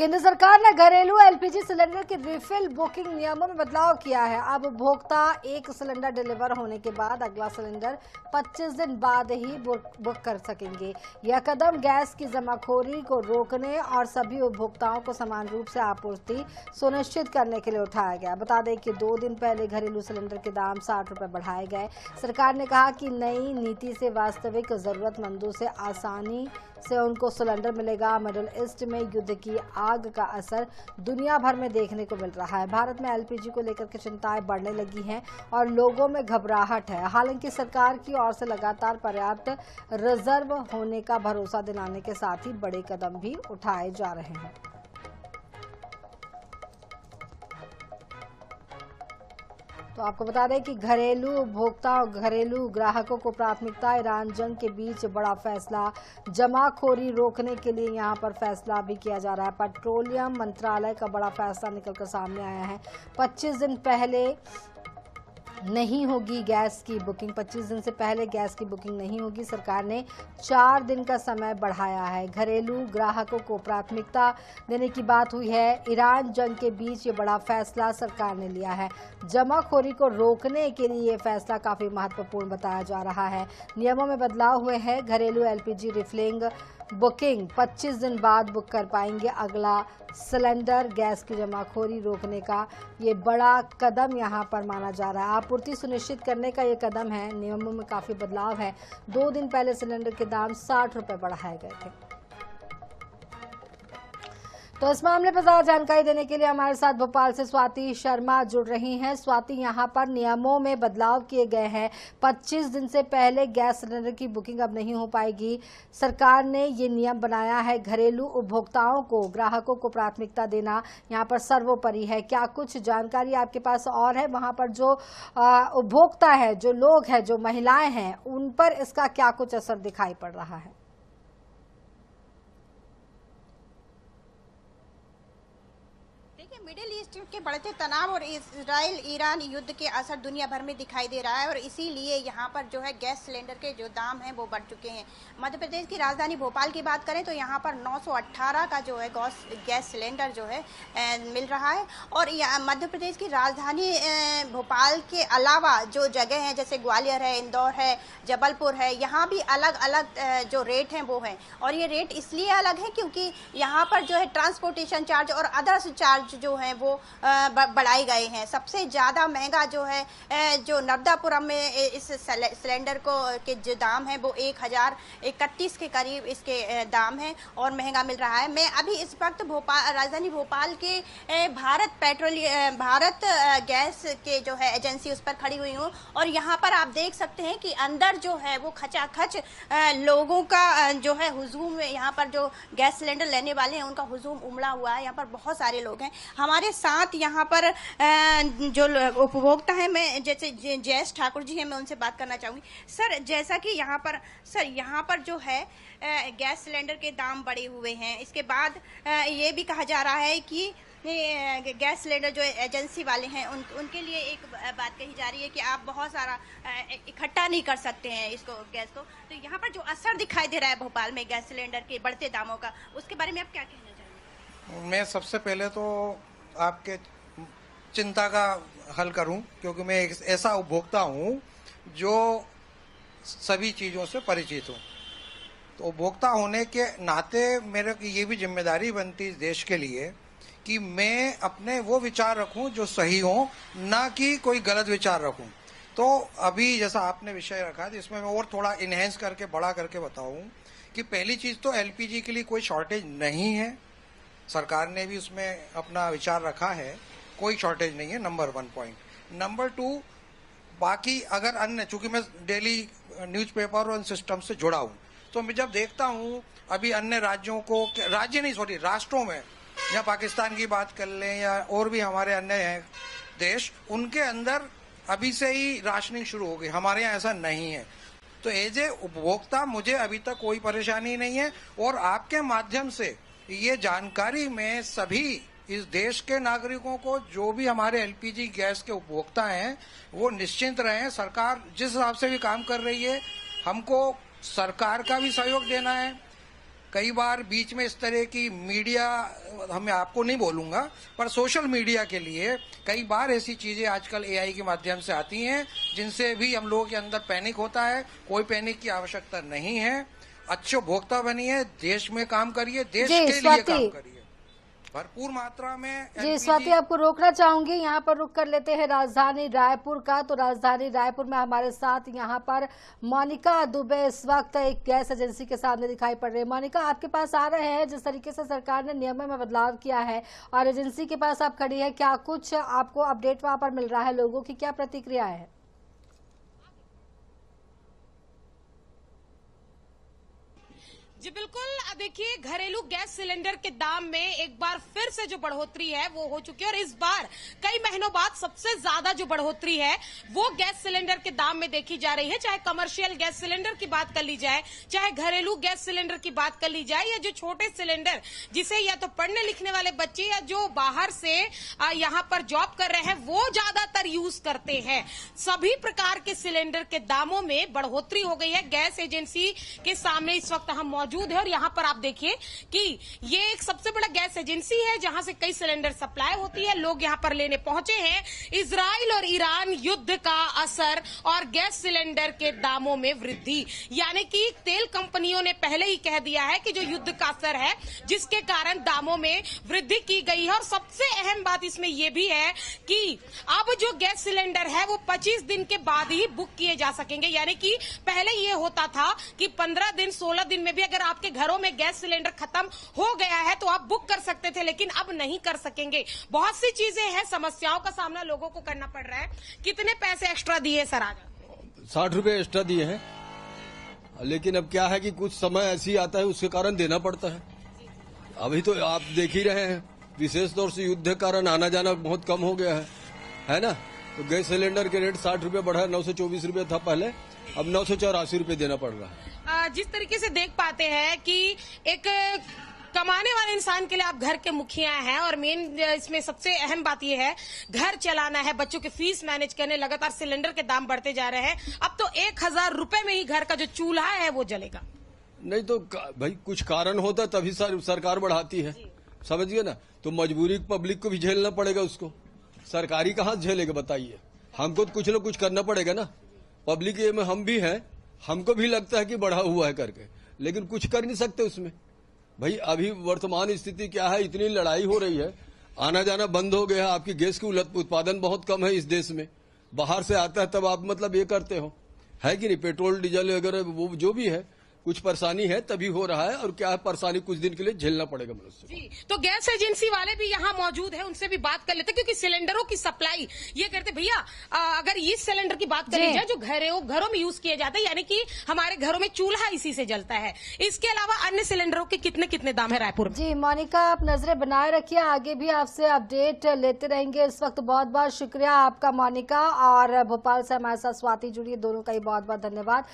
केंद्र सरकार ने घरेलू एलपीजी सिलेंडर की रिफिल बुकिंग नियमों में बदलाव किया है। अब उपभोक्ता एक सिलेंडर डिलीवर होने के बाद अगला सिलेंडर 25 दिन बाद ही बुक कर सकेंगे। यह कदम गैस की जमाखोरी को रोकने और सभी उपभोक्ताओं को समान रूप से आपूर्ति सुनिश्चित करने के लिए उठाया गया। बता दें कि 2 दिन पहले घरेलू सिलेंडर के दाम 60 रुपए बढ़ाए गए। सरकार ने कहा कि नई नीति से वास्तविक जरूरतमंदों से आसानी से उनको सिलेंडर मिलेगा। मिडिल ईस्ट में युद्ध की आग का असर दुनिया भर में देखने को मिल रहा है। भारत में एलपीजी को लेकर के चिंताएं बढ़ने लगी हैं और लोगों में घबराहट है। हालांकि सरकार की ओर से लगातार पर्याप्त रिजर्व होने का भरोसा दिलाने के साथ ही बड़े कदम भी उठाए जा रहे हैं। तो आपको बता दें कि घरेलू उपभोक्ता और घरेलू ग्राहकों को प्राथमिकता। ईरान जंग के बीच बड़ा फैसला, जमाखोरी रोकने के लिए यहां पर फैसला भी किया जा रहा है। पेट्रोलियम मंत्रालय का बड़ा फैसला निकलकर सामने आया है। 25 दिन पहले नहीं होगी गैस की बुकिंग। 25 दिन से पहले गैस की बुकिंग नहीं होगी। सरकार ने 4 दिन का समय बढ़ाया है। घरेलू ग्राहकों को प्राथमिकता देने की बात हुई है। ईरान जंग के बीच ये बड़ा फैसला सरकार ने लिया है। जमाखोरी को रोकने के लिए ये फैसला काफी महत्वपूर्ण बताया जा रहा है। नियमों में बदलाव हुए हैं। घरेलू एलपीजी रिफिलिंग बुकिंग 25 दिन बाद बुक कर पाएंगे अगला सिलेंडर। गैस की जमाखोरी रोकने का ये बड़ा कदम यहां पर माना जा रहा है। आपूर्ति सुनिश्चित करने का ये कदम है। नियमों में काफी बदलाव है। 2 दिन पहले सिलेंडर के दाम 60 रुपए बढ़ाए गए थे। तो इस मामले पर ज्यादा जानकारी देने के लिए हमारे साथ भोपाल से स्वाति शर्मा जुड़ रही हैं। स्वाति, यहां पर नियमों में बदलाव किए गए हैं। 25 दिन से पहले गैस सिलेंडर की बुकिंग अब नहीं हो पाएगी। सरकार ने ये नियम बनाया है। घरेलू उपभोक्ताओं को, ग्राहकों को प्राथमिकता देना यहां पर सर्वोपरि है। क्या कुछ जानकारी आपके पास और है? वहां पर जो उपभोक्ता है, जो लोग हैं, जो महिलाएं हैं, उन पर इसका क्या कुछ असर दिखाई पड़ रहा है? मिडिल ईस्ट के बढ़ते तनाव और इजराइल ईरान युद्ध के असर दुनिया भर में दिखाई दे रहा है और इसीलिए यहाँ पर जो है गैस सिलेंडर के जो दाम हैं वो बढ़ चुके हैं। मध्य प्रदेश की राजधानी भोपाल की बात करें तो यहाँ पर 918 का जो है गैस सिलेंडर जो है मिल रहा है। और मध्य प्रदेश की राजधानी भोपाल के अलावा जो जगह हैं जैसे ग्वालियर है, इंदौर है, जबलपुर है, यहाँ भी अलग अलग जो रेट हैं वो हैं। और ये रेट इसलिए अलग है क्योंकि यहाँ पर जो है ट्रांसपोर्टेशन चार्ज और अदर्स चार्ज जो है वो बढ़ाए गए हैं। सबसे ज़्यादा महंगा जो है जो नर्मदापुरम में इस सिलेंडर को के जो दाम है वो 1031 के करीब इसके दाम है और महंगा मिल रहा है। मैं अभी इस वक्त राजधानी भोपाल के भारत गैस के जो है एजेंसी उस पर खड़ी हुई हूँ और यहाँ पर आप देख सकते हैं कि अंदर जो है वो खचाखच लोगों का जो है हुजूम, यहाँ पर जो गैस सिलेंडर लेने वाले हैं उनका हुजूम उमड़ा हुआ है। यहाँ पर बहुत सारे लोग हैं। हमारे साथ यहाँ पर जो उपभोक्ता है, मैं जैसे जयेश ठाकुर जी हैं, मैं उनसे बात करना चाहूँगी। सर, जैसा कि यहाँ पर जो है गैस सिलेंडर के दाम बढ़े हुए हैं, इसके बाद ये भी कहा जा रहा है कि गैस सिलेंडर जो एजेंसी वाले हैं उनके लिए एक बात कही जा रही है कि आप बहुत सारा इकट्ठा नहीं कर सकते हैं इसको गैस को। तो यहाँ पर जो असर दिखाई दे रहा है भोपाल में गैस सिलेंडर के बढ़ते दामों का, उसके बारे में आप क्या कहना चाहेंगे? मैं सबसे पहले तो आपके चिंता का हल करूं, क्योंकि मैं एक ऐसा उपभोक्ता हूं जो सभी चीज़ों से परिचित हूं। तो उपभोक्ता होने के नाते मेरे की ये भी जिम्मेदारी बनती है इस देश के लिए कि मैं अपने वो विचार रखूं जो सही हो, ना कि कोई गलत विचार रखूं। तो अभी जैसा आपने विषय रखा है इसमें मैं और थोड़ा इन्हेंस करके बड़ा करके बताऊं कि पहली चीज़ तो एलपीजी के लिए कोई शॉर्टेज नहीं है। सरकार ने भी उसमें अपना विचार रखा है, कोई शॉर्टेज नहीं है, नंबर 1 पॉइंट। नंबर 2, बाकी अगर अन्य, चूंकि मैं डेली न्यूज़पेपर और सिस्टम से जुड़ा हूँ, तो मैं जब देखता हूँ अभी अन्य राज्यों को, राष्ट्रों में, या पाकिस्तान की बात कर लें या और भी हमारे अन्य हैं देश, उनके अंदर अभी से ही राशनिंग शुरू हो गई। हमारे यहाँ ऐसा नहीं है। तो एज ए उपभोक्ता मुझे अभी तक कोई परेशानी नहीं है और आपके माध्यम से ये जानकारी में सभी इस देश के नागरिकों को, जो भी हमारे एलपीजी गैस के उपभोक्ता हैं, वो निश्चिंत रहें। सरकार जिस हिसाब से भी काम कर रही है, हमको सरकार का भी सहयोग देना है, कई बार बीच में इस तरह की मीडिया, मैं आपको नहीं बोलूंगा, पर सोशल मीडिया के लिए कई बार ऐसी चीजें आजकल एआई के माध्यम से आती हैं जिनसे भी हम लोगों के अंदर पैनिक होता है। कोई पैनिक की आवश्यकता नहीं है। अच्छे उपभोक्ता बनिए, देश में काम करिए, देश के लिए काम करिए भरपूर मात्रा में। जी स्वाति, आपको रोकना चाहूंगी, यहाँ पर रुक कर लेते हैं राजधानी रायपुर का। तो राजधानी रायपुर में हमारे साथ यहाँ पर मोनिका दुबे इस वक्त एक गैस एजेंसी के सामने दिखाई पड़ रही है। मोनिका, आपके पास आ रहे हैं, जिस तरीके से सरकार ने नियमों में बदलाव किया है और एजेंसी के पास आप खड़ी है, क्या कुछ आपको अपडेट वहां पर मिल रहा है? लोगों की क्या प्रतिक्रिया है? जी बिल्कुल, देखिए घरेलू गैस सिलेंडर के दाम में एक बार फिर से जो बढ़ोतरी है वो हो चुकी है और इस बार कई महीनों बाद सबसे ज्यादा जो बढ़ोतरी है वो गैस सिलेंडर के दाम में देखी जा रही है। चाहे कमर्शियल गैस सिलेंडर की बात कर ली जाए, चाहे घरेलू गैस सिलेंडर की बात कर ली जाए, या जो छोटे सिलेंडर जिसे या तो पढ़ने लिखने वाले बच्चे या जो बाहर से यहाँ पर जॉब कर रहे हैं वो ज्यादातर यूज करते हैं, सभी प्रकार के सिलेंडर के दामों में बढ़ोतरी हो गई है। गैस एजेंसी के सामने इस वक्त हम मौजूद है और यहाँ पर आप देखिए कि ये एक सबसे बड़ा गैस एजेंसी है जहां से कई सिलेंडर सप्लाई होती है। लोग यहाँ पर लेने पहुंचे हैं। इजराइल और ईरान युद्ध का असर और गैस सिलेंडर के दामों में वृद्धि, यानी कि तेल कंपनियों ने पहले ही कह दिया है कि जो युद्ध का असर है जिसके कारण दामों में वृद्धि की गई है। और सबसे अहम बात इसमें यह भी है कि अब जो गैस सिलेंडर है वो 25 दिन के बाद ही बुक किए जा सकेंगे, यानी कि पहले ये होता था कि 15 दिन 16 दिन में भी अगर आपके घरों में गैस सिलेंडर खत्म हो गया है तो आप बुक कर सकते थे, लेकिन अब नहीं कर सकेंगे। बहुत सी चीजें हैं, समस्याओं का सामना लोगों को करना पड़ रहा है। कितने पैसे एक्स्ट्रा दिए सर? आज 60 रुपए एक्स्ट्रा दिए हैं, लेकिन अब क्या है कि कुछ समय ऐसी आता है उसके कारण देना पड़ता है। अभी तो आप देख ही रहे हैं, विशेष तौर से युद्ध के कारण आना जाना बहुत कम हो गया है ना। तो गैस सिलेंडर के रेट 60 रुपए बढ़ा, 924 रुपए था पहले, अब 984 रुपए देना पड़ रहा है। जिस तरीके से देख पाते हैं कि एक कमाने वाले इंसान के लिए आप घर के मुखिया हैं और मेन इसमें सबसे अहम बात यह है घर चलाना है, बच्चों की फीस मैनेज करने, लगातार सिलेंडर के दाम बढ़ते जा रहे हैं। अब तो 1000 रुपए में ही घर का जो चूल्हा है वो जलेगा। नहीं तो भाई कुछ कारण होता तभी सरकार बढ़ाती है, समझिए ना। तो मजबूरी पब्लिक को भी झेलना पड़ेगा, उसको सरकारी कहाँ झेलेगा बताइए। हमको तो कुछ न कुछ करना पड़ेगा ना। पब्लिक में हम भी हैं, हमको भी लगता है कि बढ़ा हुआ है करके, लेकिन कुछ कर नहीं सकते उसमें। भाई अभी वर्तमान स्थिति क्या है, इतनी लड़ाई हो रही है, आना जाना बंद हो गया है, आपकी गैस की उत्पादन बहुत कम है इस देश में, बाहर से आता है तब आप मतलब ये करते हो, है कि नहीं। पेट्रोल डीजल वगैरह वो जो भी है कुछ परेशानी है तभी हो रहा है, और क्या है परेशानी कुछ दिन के लिए झेलना पड़ेगा मनुष्य को। जी, तो गैस एजेंसी वाले भी यहाँ मौजूद है, उनसे भी बात कर लेते, क्योंकि सिलेंडरों की सप्लाई ये करते भैया। अगर इस सिलेंडर की बात करी जाए जो घरों में यूज किए जाते हैं, यानी कि हमारे घरों में चूल्हा इसी से जलता है, इसके अलावा अन्य सिलेंडरों के कितने कितने दाम है रायपुर में? जी मोनिका, आप नजरें बनाए रखिए, आगे भी आपसे अपडेट लेते रहेंगे। इस वक्त बहुत बहुत शुक्रिया आपका मोनिका, और भोपाल से हमारे साथ स्वाति जुड़ी, दोनों का ही बहुत बहुत धन्यवाद।